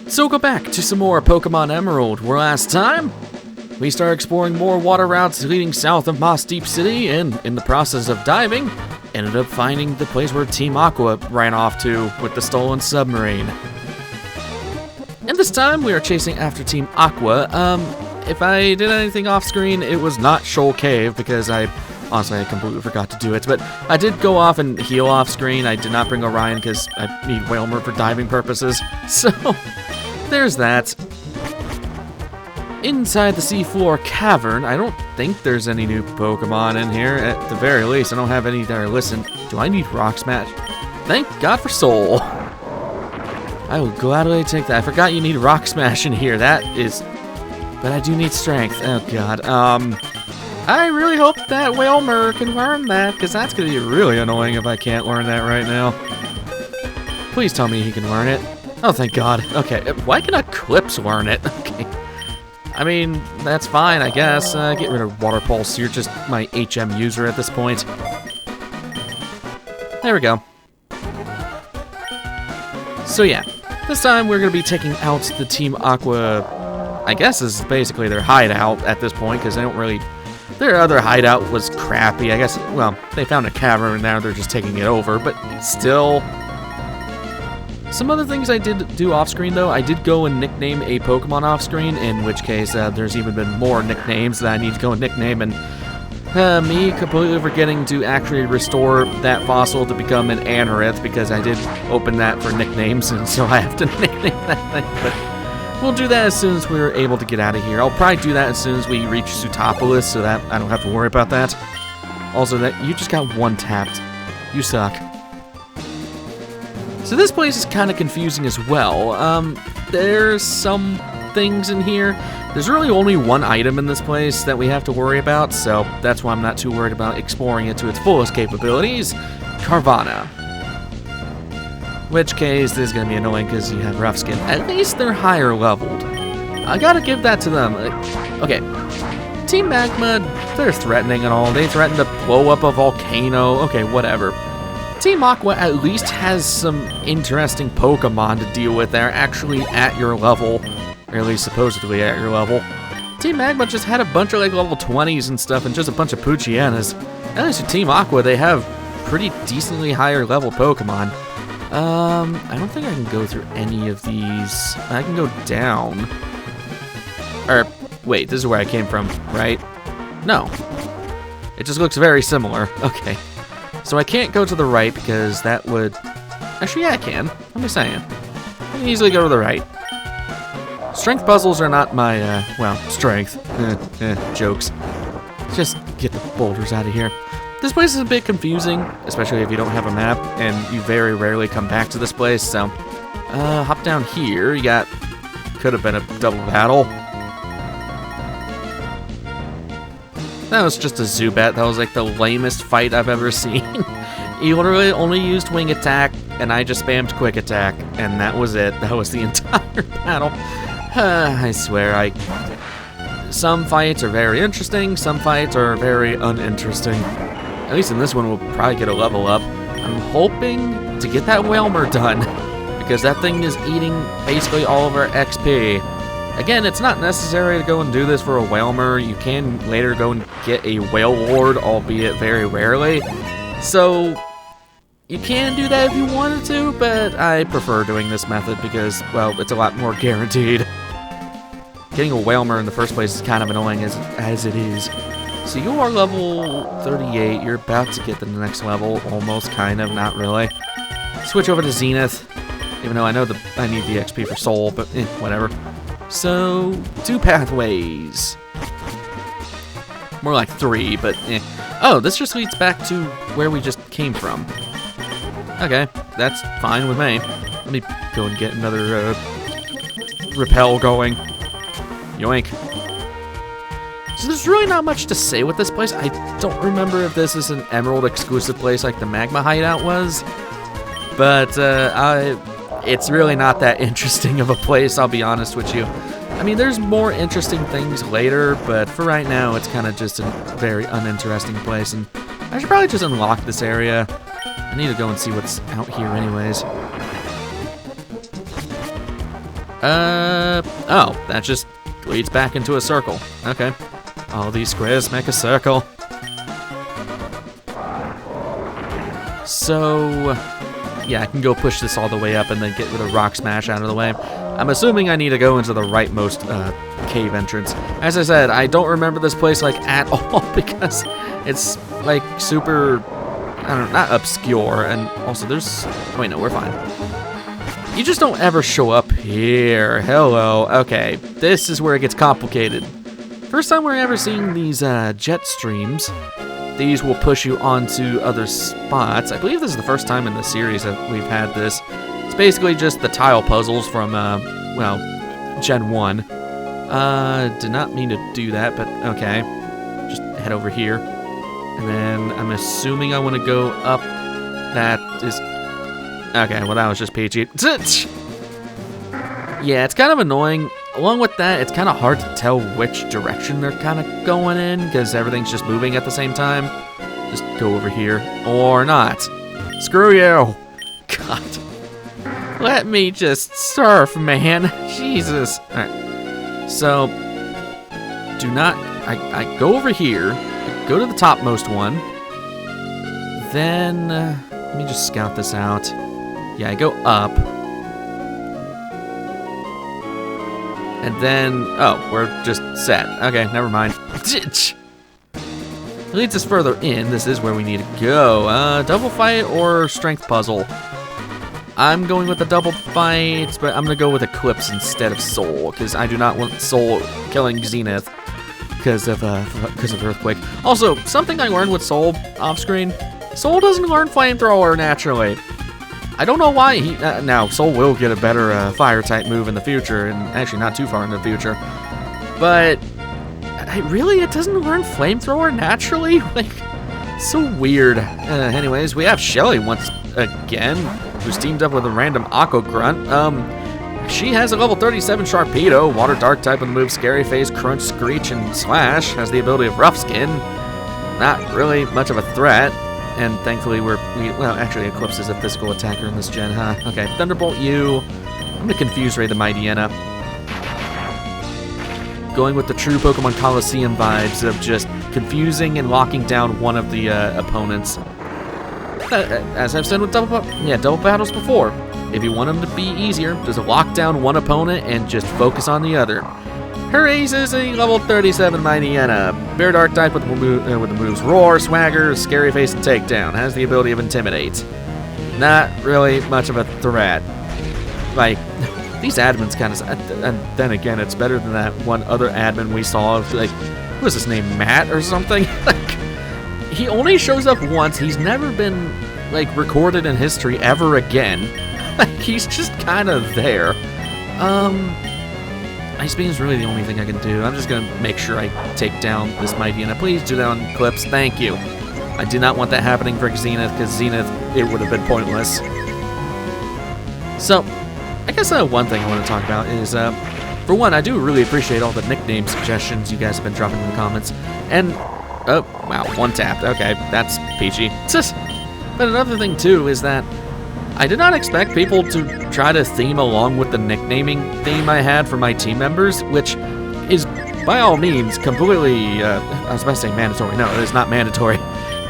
So go back to some more Pokemon Emerald, where last time we started exploring more water routes leading south of Moss Deep City, and in the process of diving, ended up finding the place where Team Aqua ran off to with the stolen submarine. And this time we are chasing after Team Aqua. If I did anything off screen, it was not Shoal Cave, because I completely forgot to do it, but I did go off and heal off screen. I did not bring Orion because I need Whalmer for diving purposes, so there's that. Inside the seafloor cavern, I don't think there's any new Pokemon in here. At the very least, I don't have any that are listed. Do I need Rock Smash? Thank God for Soul. I will gladly take that. I forgot you need Rock Smash in here. That is... But I do need Strength. Oh God. I really hope that Whalmer can learn that, because that's going to be really annoying if I can't learn that right now. Please tell me he can learn it. Oh, thank God. Okay, why can Eclipse learn it? Okay. I mean, that's fine, I guess. Get rid of Water Pulse. You're just my HM user at this point. There we go. So yeah, this time we're going to be taking out the Team Aqua. I guess this is basically their hideout at this point, because they don't really... Their other hideout was crappy, I guess. Well, they found a cavern and now they're just taking it over, but still. Some other things I did do off-screen, though. I did go and nickname a Pokemon off-screen, in which case there's even been more nicknames that I need to go and nickname, and me completely forgetting to actually restore that fossil to become an Anorith, because I did open that for nicknames, and so I have to nickname that thing, but... We'll do that as soon as we're able to get out of here. I'll probably do that as soon as we reach Sootopolis, so that I don't have to worry about that. Also, that you just got one tapped. You suck. So this place is kind of confusing as well. There's some things in here. There's really only one item in this place that we have to worry about, so that's why I'm not too worried about exploring it to its fullest capabilities. Carvana. Which case, this is going to be annoying because you have Rough Skin. At least they're higher leveled. I gotta give that to them. Okay, Team Magma, they're threatening and all. They threatened to blow up a volcano. Okay, whatever. Team Aqua at least has some interesting Pokemon to deal with. They're actually at your level, or at least supposedly at your level. Team Magma just had a bunch of like level 20s and stuff and just a bunch of Poochyenas. At least with Team Aqua, they have pretty decently higher level Pokemon. I don't think I can go through any of these. I can go down. Or, wait, this is where I came from, right? No. It just looks very similar. Okay. So I can't go to the right because that would... Actually, yeah, I can. I'm just saying. I can easily go to the right. Strength puzzles are not my, well, strength. Jokes. Just get the boulders out of here. This place is a bit confusing, especially if you don't have a map, and you very rarely come back to this place, so... hop down here. You got... Could have been a double battle. That was just a Zubat. That was like the lamest fight I've ever seen. He literally only used Wing Attack, and I just spammed Quick Attack, and that was it. That was the entire battle. I swear, some fights are very interesting, some fights are very uninteresting. At least in this one, we'll probably get a level up. I'm hoping to get that Whalmer done, because that thing is eating basically all of our XP. Again, it's not necessary to go and do this for a Whalmer. You can later go and get a Whale Lord, albeit very rarely. So, you can do that if you wanted to, but I prefer doing this method because, well, it's a lot more guaranteed. Getting a Whalmer in the first place is kind of annoying as it is. So you are level 38, you're about to get the next level, almost, kind of, not really. Switch over to Zenith, even though I know I need the XP for Soul, but whatever. So, 2 pathways. More like 3, but Oh, this just leads back to where we just came from. Okay, that's fine with me. Let me go and get another repel going. Yoink. So there's really not much to say with this place. I don't remember if this is an Emerald exclusive place like the Magma Hideout was, but it's really not that interesting of a place, I'll be honest with you. I mean, there's more interesting things later, but for right now, it's kind of just a very uninteresting place, and I should probably just unlock this area. I need to go and see what's out here anyways. Oh, that just leads back into a circle. Okay. All these squares make a circle. So, yeah, I can go push this all the way up and then get rid of Rock Smash out of the way. I'm assuming I need to go into the rightmost cave entrance. As I said, I don't remember this place, like, at all, because it's, like, super, I don't know, not obscure, and also there's, wait, no, we're fine. You just don't ever show up here. Hello. Okay, this is where it gets complicated. First time we're ever seeing these jet streams. These will push you onto other spots. I believe this is the first time in the series that we've had this. It's basically just the tile puzzles from, well, Gen 1. Did not mean to do that, but okay. Just head over here. And then I'm assuming I want to go up. That is... Okay, well, that was just peachy. Yeah, it's kind of annoying. Along with that, it's kind of hard to tell which direction they're kind of going in, because everything's just moving at the same time. Just go over here. Or not. Screw you. God. Let me just surf, man. Jesus. Alright. So, do not... I go over here. Go to the topmost one. Then... let me just scout this out. Yeah, I go up. And then, oh, we're just set. Okay, never mind. It leads us further in. This is where we need to go. Double fight or strength puzzle? I'm going with the double fight, but I'm going to go with Eclipse instead of Soul, because I do not want Soul killing Zenith because of Earthquake. Also, something I learned with Soul off-screen, Soul doesn't learn Flamethrower naturally. I don't know why. Now, Soul will get a better fire-type move in the future, and actually not too far in the future. But, really, it doesn't learn Flamethrower naturally? Like, so weird. Anyways, we have Shelly once again, who's teamed up with a random Aqua Grunt. She has a level 37 Sharpedo, Water Dark type with the moves Scary Face, Crunch, Screech, and Slash. Has the ability of Rough Skin. Not really much of a threat. And thankfully well, actually Eclipse is a physical attacker in this gen, huh? Okay, Thunderbolt you. I'm gonna confuse Ray the Mightyena. Going with the true Pokemon Coliseum vibes of just confusing and locking down one of the opponents. As I've said with double battles before, if you want them to be easier, just lock down one opponent and just focus on the other. Her ace is a level 37 Mightyena. Bear Dark type with the moves Roar, Swagger, Scary Face, and Takedown. Has the ability of Intimidate. Not really much of a threat. Like, these admins kind of... And then again, it's better than that one other admin we saw. Like, what was his name? Matt or something? Like, he only shows up once. He's never been, like, recorded in history ever again. Like, he's just kind of there. Ice Beam is really the only thing I can do. I'm just going to make sure I take down this Mightyena. Please do that on Eclipse. Thank you. I did not want that happening for Zenith, because Zenith, it would have been pointless. So, I guess one thing I want to talk about is, for one, I do really appreciate all the nickname suggestions you guys have been dropping in the comments. And, oh, wow, one tapped. Okay, that's peachy. But another thing, too, is that I did not expect people to try to theme along with the nicknaming theme I had for my team members, which is, by all means, completely, I was about to say mandatory. No, it is not mandatory.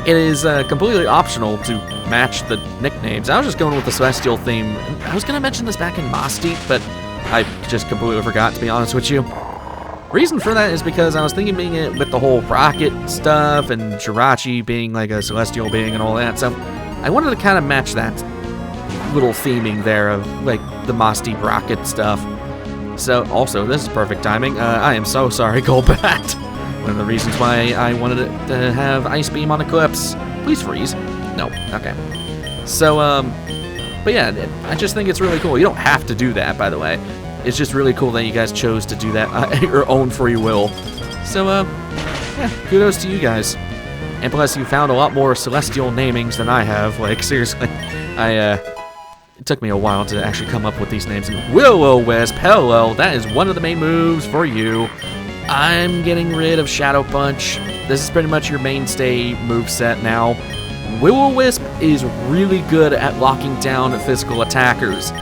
It is completely optional to match the nicknames. I was just going with the Celestial theme. I was going to mention this back in Moss-Deep, but I just completely forgot, to be honest with you. Reason for that is because I was thinking being it with the whole rocket stuff and Jirachi being like a celestial being and all that, so I wanted to kind of match that little theming there of like the Moss-Deep rocket stuff. So also, this is perfect timing. I am so sorry, Golbat. One of the reasons why I wanted it to have Ice Beam on Eclipse. Please freeze. No, okay. So, but yeah, I just think it's really cool. You don't have to do that, by the way. It's just really cool that you guys chose to do that at your own free will. So, yeah, kudos to you guys. And plus, you found a lot more celestial namings than I have. Like, seriously, it took me a while to actually come up with these names. And Will-O-Wisp, hello, that is one of the main moves for you. I'm getting rid of Shadow Punch. This is pretty much your mainstay moveset now. Will-O-Wisp is really good at locking down physical attackers.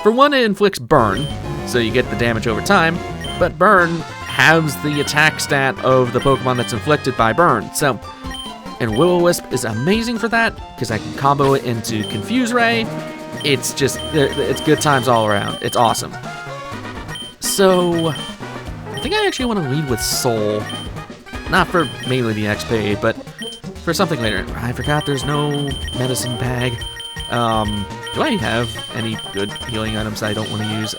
For one, it inflicts burn, so you get the damage over time, but burn halves the attack stat of the Pokemon that's inflicted by burn. So, and Will-O-Wisp is amazing for that, because I can combo it into Confuse Ray. It's just, it's good times all around. It's awesome. So, I think I actually want to lead with Soul. Not for mainly the XP, but for something later. I forgot there's no medicine bag. Do I have any good healing items I don't want to use?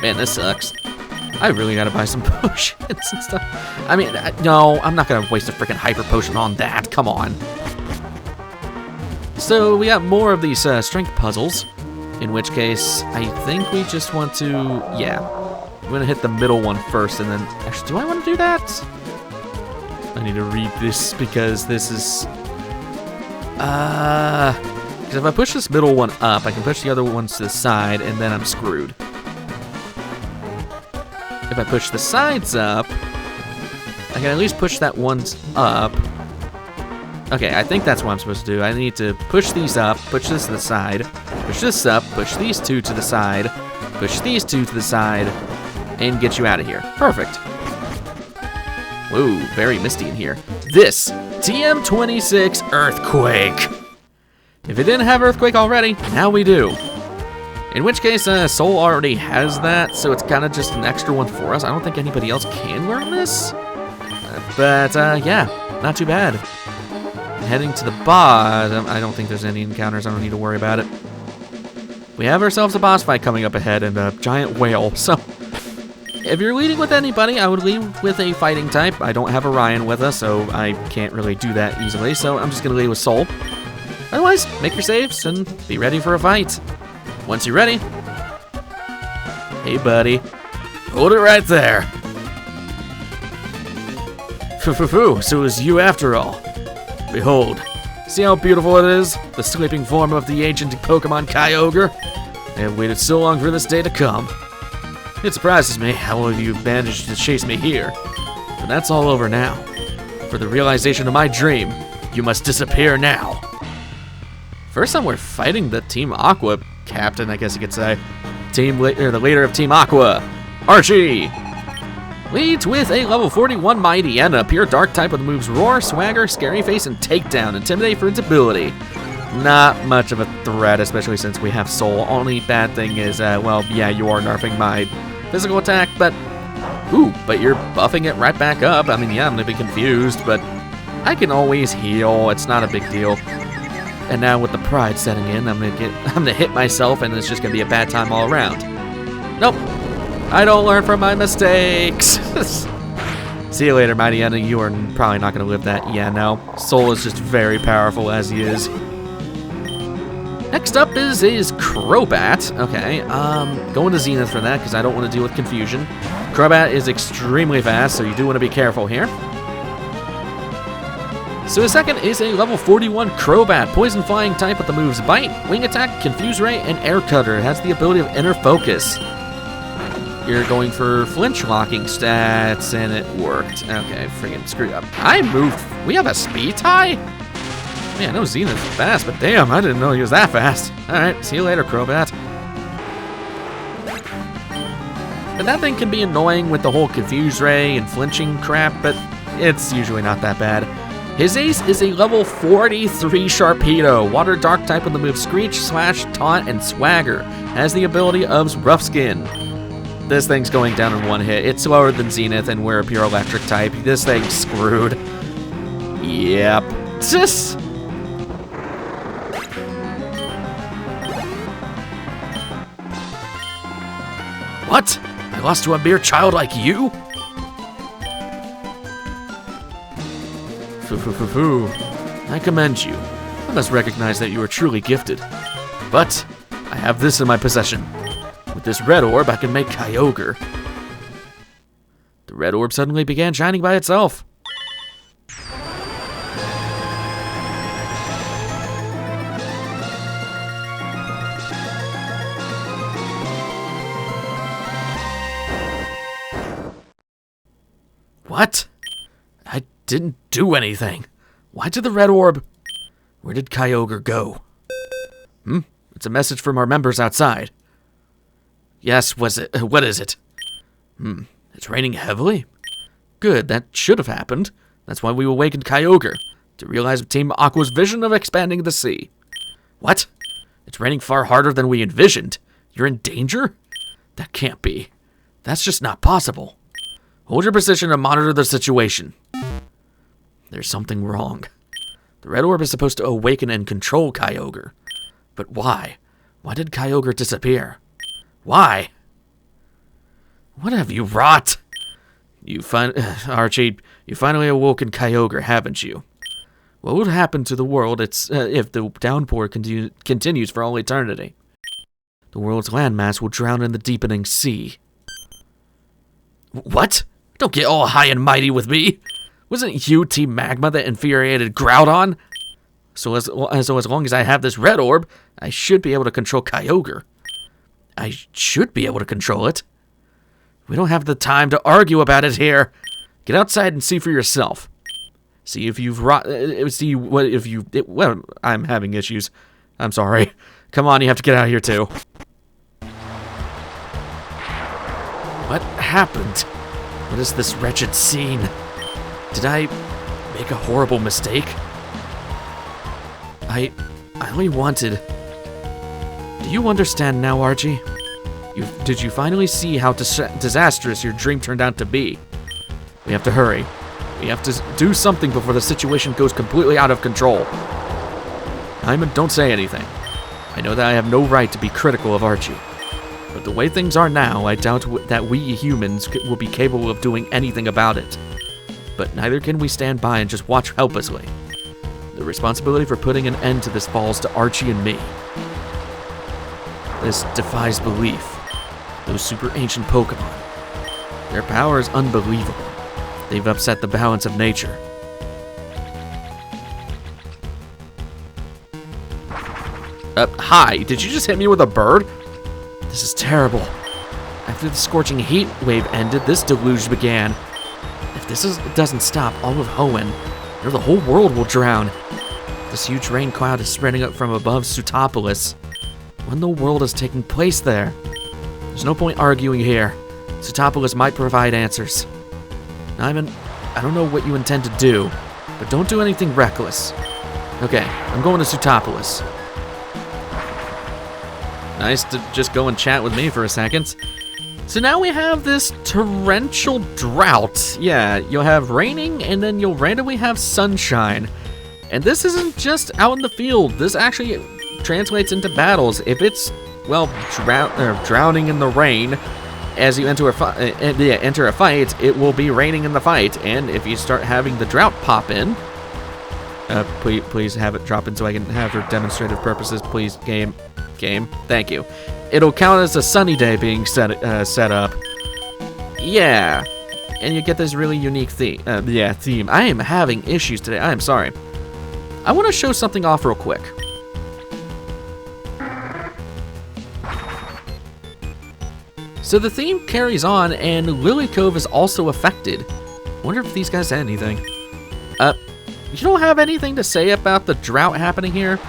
Man, this sucks. I really gotta buy some potions and stuff. I mean, no, I'm not gonna waste a freaking hyper potion on that. Come on. So we got more of these strength puzzles, in which case I think we just want to, yeah, I'm gonna hit the middle one first, and then actually, do I want to do that? I need to read this because this is, because if I push this middle one up, I can push the other ones to the side, and then I'm screwed. If I push the sides up, I can at least push that one's up. Okay, I think that's what I'm supposed to do. I need to push these up, push this to the side, push this up, push these two to the side, push these two to the side, and get you out of here. Perfect. Whoa, very misty in here. This, TM26 Earthquake. If it didn't have Earthquake already, now we do. In which case, Soul already has that, so it's kind of just an extra one for us. I don't think anybody else can learn this. But, yeah, not too bad. Heading to the bottom, I don't think there's any encounters. I don't need to worry about it. We have ourselves a boss fight coming up ahead and a giant whale, so if you're leading with anybody, I would lead with a fighting type. I don't have Orion with us, so I can't really do that easily, so I'm just going to lead with Soul. Otherwise, make your saves and be ready for a fight. Once you're ready, hey buddy, hold it right there. Foo, so it was you after all. Behold, see how beautiful it is? The sleeping form of the ancient Pokemon Kyogre. I have waited so long for this day to come. It surprises me how well you've managed to chase me here. But that's all over now. For the realization of my dream, you must disappear now. First time we're fighting the Team Aqua captain, I guess you could say. The leader of Team Aqua, Archie. Leads with a level 41 Mighty and a pure dark type with the moves Roar, Swagger, Scary Face, and Takedown. Intimidate for its ability. Not much of a threat, especially since we have Soul. Only bad thing is, well, yeah, you are nerfing my physical attack, but but you're buffing it right back up. I mean, yeah, I'm gonna be confused, but I can always heal. It's not a big deal. And now with the pride setting in, I'm gonna hit myself, and it's just gonna be a bad time all around. Nope, I don't learn from my mistakes. See you later, Mighty Enna. You are probably not gonna live that. Yeah, no. Soul is just very powerful as he is. Next up is Crobat. Okay, going to Zenith for that because I don't want to deal with confusion. Crobat is extremely fast, so you do want to be careful here. So the second is a level 41 Crobat, poison flying type with the moves Bite, Wing Attack, Confuse Ray, and Air Cutter. It has the ability of Inner Focus. You're going for flinch locking stats, and it worked. Okay, friggin' screwed up. We have a speed tie? Man, I know Zenith's fast, but damn, I didn't know he was that fast. Alright, see you later, Crobat. And that thing can be annoying with the whole Confuse Ray and flinching crap, but it's usually not that bad. His ace is a level 43 Sharpedo, water dark type with the move Screech, Slash, Taunt, and Swagger. Has the ability of Rough Skin. This thing's going down in one hit. It's slower than Zenith, and we're a pure electric type. This thing's screwed. Yep. Just... What? I lost to a mere child like you? Foo. I commend you. I must recognize that you are truly gifted. But I have this in my possession. With this red orb, I can make Kyogre. The red orb suddenly began shining by itself. What? I didn't do anything. Why did the red orb... Where did Kyogre go? It's a message from our members outside. Yes, what is it? It's raining heavily? Good, that should have happened. That's why we awakened Kyogre, to realize Team Aqua's vision of expanding the sea. What? It's raining far harder than we envisioned. You're in danger? That can't be. That's just not possible. Hold your position and monitor the situation. There's something wrong. The red orb is supposed to awaken and control Kyogre. But why? Why did Kyogre disappear? Why? What have you wrought? Archie, you finally awoken Kyogre, haven't you? What would happen to the world if the downpour continues for all eternity? The world's landmass will drown in the deepening sea. What? Don't get all high and mighty with me. Wasn't you Team Magma that infuriated Groudon? So as long as I have this red orb, I should be able to control Kyogre. I should be able to control it. We don't have the time to argue about it here. Get outside and see for yourself. See if you've well, I'm having issues. I'm sorry. Come on, you have to get out of here too. What happened? What is this wretched scene? Did I make a horrible mistake? I only wanted... Do you understand now, Archie? Did you finally see how disastrous your dream turned out to be? We have to hurry. We have to do something before the situation goes completely out of control. Hyman, don't say anything. I know that I have no right to be critical of Archie. But the way things are now, I doubt that we humans will be capable of doing anything about it. But neither can we stand by and just watch helplessly. The responsibility for putting an end to this falls to Archie and me. This defies belief. Those super ancient Pokémon. Their power is unbelievable. They've upset the balance of nature. Hi, did you just hit me with a bird? This is terrible. After the scorching heat wave ended, this deluge began. If this doesn't stop, all of Hoenn, or the whole world will drown. This huge rain cloud is spreading up from above Sootopolis. What in the world is taking place there? There's no point arguing here. Sootopolis might provide answers. Nyman, I don't know what you intend to do, but don't do anything reckless. Okay, I'm going to Sootopolis. Nice to just go and chat with me for a second. So now we have this torrential drought. Yeah, you'll have raining and then you'll randomly have sunshine. And this isn't just out in the field. This actually translates into battles. If it's, well, drowning in the rain as you enter a fight, it will be raining in the fight. And if you start having the drought pop in, please have it drop in so I can have for demonstrative purposes. Please, game, thank you. It'll count as a sunny day being set up. Yeah, and you get this really unique theme. Theme. I am having issues today. I am sorry. I want to show something off real quick. So the theme carries on, and Lily Cove is also affected. Wonder if these guys had anything. You don't have anything to say about the drought happening here?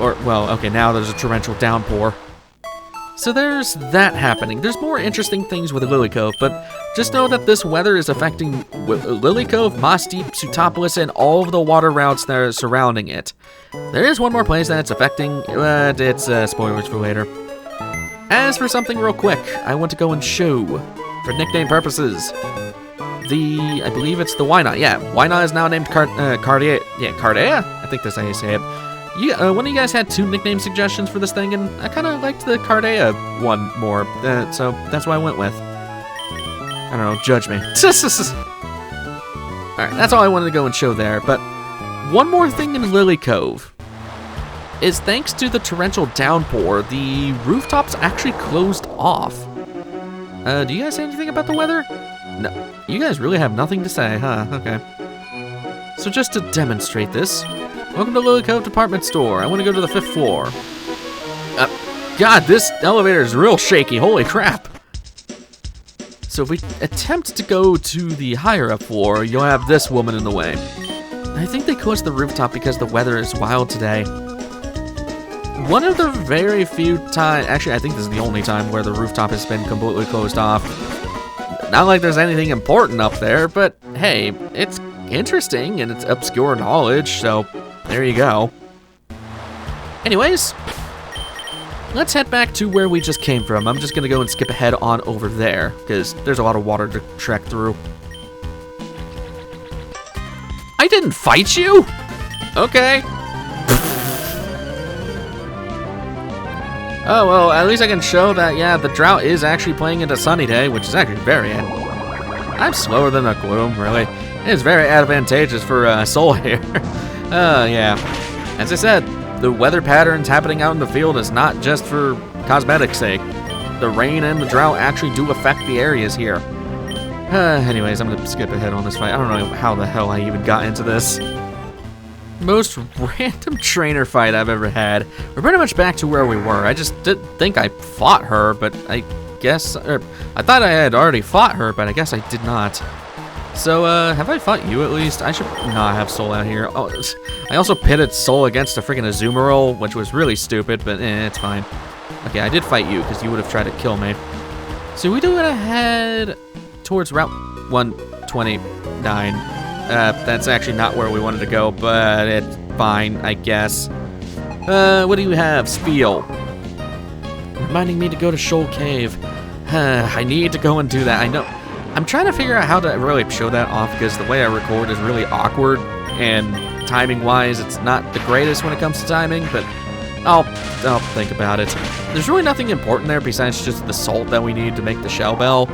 Or, well, okay, now there's a torrential downpour. So there's that happening. There's more interesting things with Lily Cove, but just know that this weather is affecting Lily Cove, Moss Deep, Sootopolis, and all of the water routes that are surrounding it. There is one more place that it's affecting, but it's spoilers for later. As for something real quick, I want to go and show, for nickname purposes, I believe it's the Wynot. Yeah, Wynot is now named Cardea. Yeah, Cardea? I think that's how you say it. One of you guys had 2 nickname suggestions for this thing, and I kind of liked the Cardea one more, so that's what I went with. I don't know, judge me. Alright, that's all I wanted to go and show there, but one more thing in Lily Cove is thanks to the torrential downpour, the rooftops actually closed off. Do you guys say anything about the weather? No, you guys really have nothing to say, huh? Okay. So just to demonstrate this, welcome to Lily Cove Department Store. I want to go to the 5th floor. God, this elevator is real shaky. Holy crap. So if we attempt to go to the higher up floor, you'll have this woman in the way. I think they closed the rooftop because the weather is wild today. one of the very few times, actually I think this is the only time where the rooftop has been completely closed off. Not like there's anything important up there, but hey, it's interesting and it's obscure knowledge, so there you go. Anyways, let's head back to where we just came from. I'm just gonna go and skip ahead on over there, because there's a lot of water to trek through. I didn't fight you? Okay. Oh, well, at least I can show that, yeah, the drought is actually playing into sunny day, which is actually very... I'm slower than a gloom, really. It's very advantageous for soul hair. Yeah. As I said, the weather patterns happening out in the field is not just for cosmetic sake. The rain and the drought actually do affect the areas here. Anyways, I'm gonna skip ahead on this fight. I don't know how the hell I even got into this. Most random trainer fight I've ever had. We're pretty much back to where we were. I just didn't think I fought her, but I guess... I thought I had already fought her, but I guess I did not. So, have I fought you at least? I should not have Soul out here. Oh, I also pitted Soul against a freaking Azumarill, which was really stupid, but it's fine. Okay, I did fight you, because you would have tried to kill me. So we do it ahead towards Route 129. That's actually not where we wanted to go, but it's fine, I guess. What do you have? Spiel. Reminding me to go to Shoal Cave. I need to go and do that. I know. I'm trying to figure out how to really show that off, because the way I record is really awkward, and timing-wise, it's not the greatest when it comes to timing, but I'll think about it. There's really nothing important there besides just the salt that we need to make the shell bell.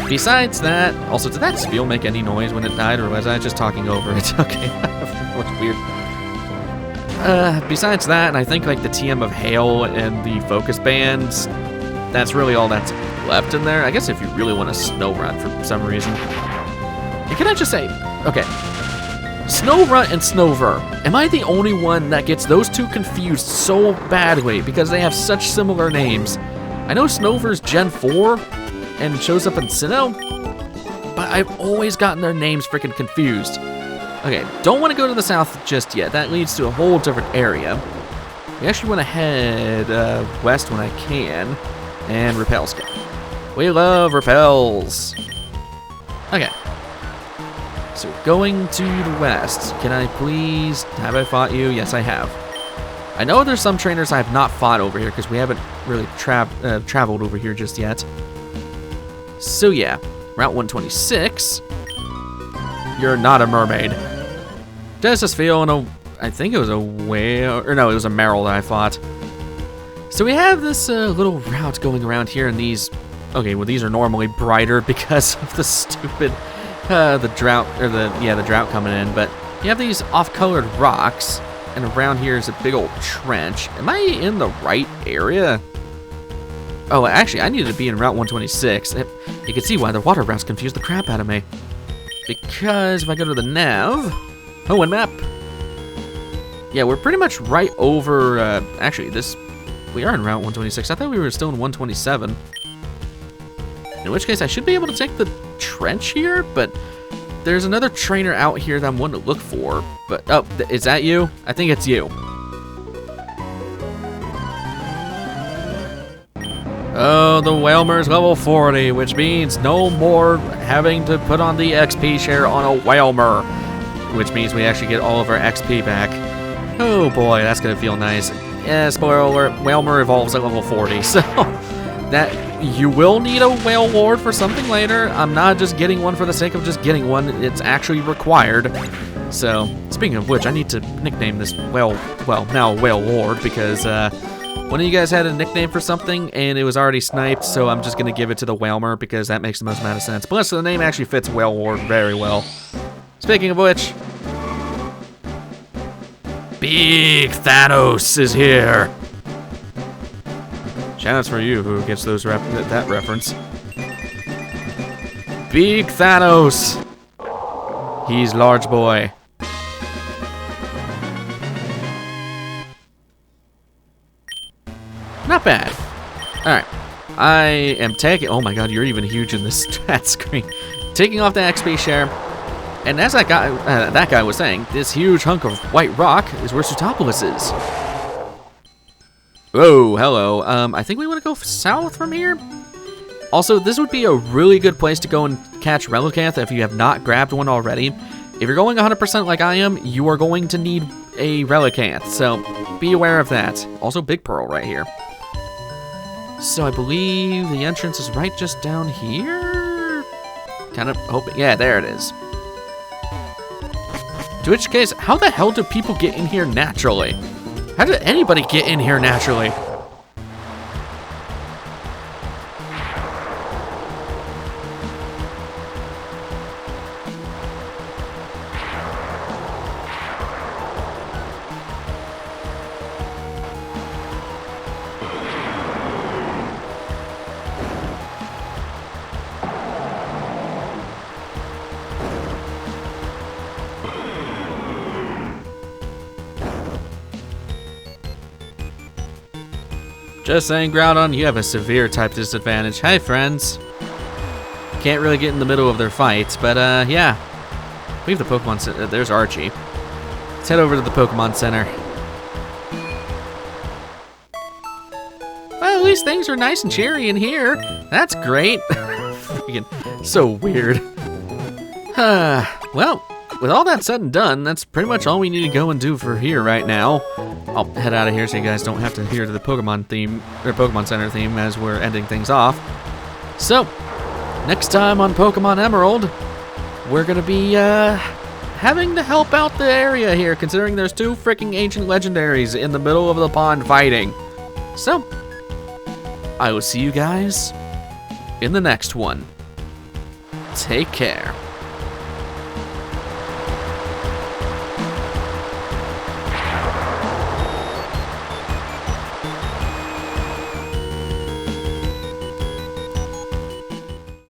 Besides that, also, did that spiel make any noise when it died, or was I just talking over it? Okay, what's weird. Besides that, and I think like the TM of Hail and the focus bands, that's really all that's left in there. I guess if you really want to snow run for some reason. And can I just say, okay, Snorunt and Snover, am I the only one that gets those two confused so badly because they have such similar names? I know Snover's Gen 4 and shows up in Sinnoh, but I've always gotten their names freaking confused. Okay, don't want to go to the south just yet. That leads to a whole different area. We actually want to head west when I can, and repels go. We love repels. Okay. So going to the west, can I please, have I fought you? Yes, I have. I know there's some trainers I have not fought over here because we haven't really traveled over here just yet. So yeah, Route 126. You're not a mermaid. Does this feel in a, I think it was a whale, or no, it was a Meryl that I fought. So we have this little route going around here, and these, okay, well these are normally brighter because of the stupid, the drought coming in, but you have these off-colored rocks, and around here is a big old trench. Am I in the right area? Oh, actually, I needed to be in Route 126. You can see why the water routes confused the crap out of me. Because if I go to the nav, oh, and map. Yeah, we're pretty much right over, actually, we are in Route 126. I thought we were still in 127. In which case, I should be able to take the trench here, but there's another trainer out here that I'm wanting to look for. But, oh, is that you? I think it's you. Oh, the Whalmer's level 40, which means no more having to put on the XP share on a Whalmer, which means we actually get all of our XP back. Oh boy, that's gonna feel nice. Yeah, spoiler alert, Whalmer evolves at level 40, so that you will need a Whale Lord for something later. I'm not just getting one for the sake of just getting one, it's actually required. So, speaking of which, I need to nickname this now Whale Lord, because one of you guys had a nickname for something, and it was already sniped, so I'm just going to give it to the Whalmer, because that makes the most amount of sense. Plus, the name actually fits Whale Lord very well. Speaking of which, Big Thanos is here! Shoutouts for you, who gets those that reference. Big Thanos! He's large boy. Not bad. Alright. I am taking... Oh my god, you're even huge in this stat screen. Taking off the XP share. And as that guy was saying, this huge hunk of white rock is where Sootopolis is. Whoa, hello. I think we want to go south from here. Also, this would be a really good place to go and catch Relicanth if you have not grabbed one already. If you're going 100% like I am, you are going to need a Relicanth, so be aware of that. Also, Big Pearl right here. So I believe the entrance is right just down here? Kind of hoping, yeah, there it is. To which case, how the hell do people get in here naturally? How did anybody get in here naturally? Just saying, Groudon, you have a severe type disadvantage. Hi, friends. Can't really get in the middle of their fights, but yeah. Leave the Pokemon Center. There's Archie. Let's head over to the Pokemon Center. Well, at least things are nice and cheery in here. That's great. Freaking so weird. Well, with all that said and done, that's pretty much all we need to go and do for here right now. I'll head out of here so you guys don't have to hear the Pokemon theme, or Pokemon Center theme as we're ending things off. So, next time on Pokemon Emerald, we're gonna be having to help out the area here, considering there's 2 freaking ancient legendaries in the middle of the pond fighting. So, I will see you guys in the next one. Take care.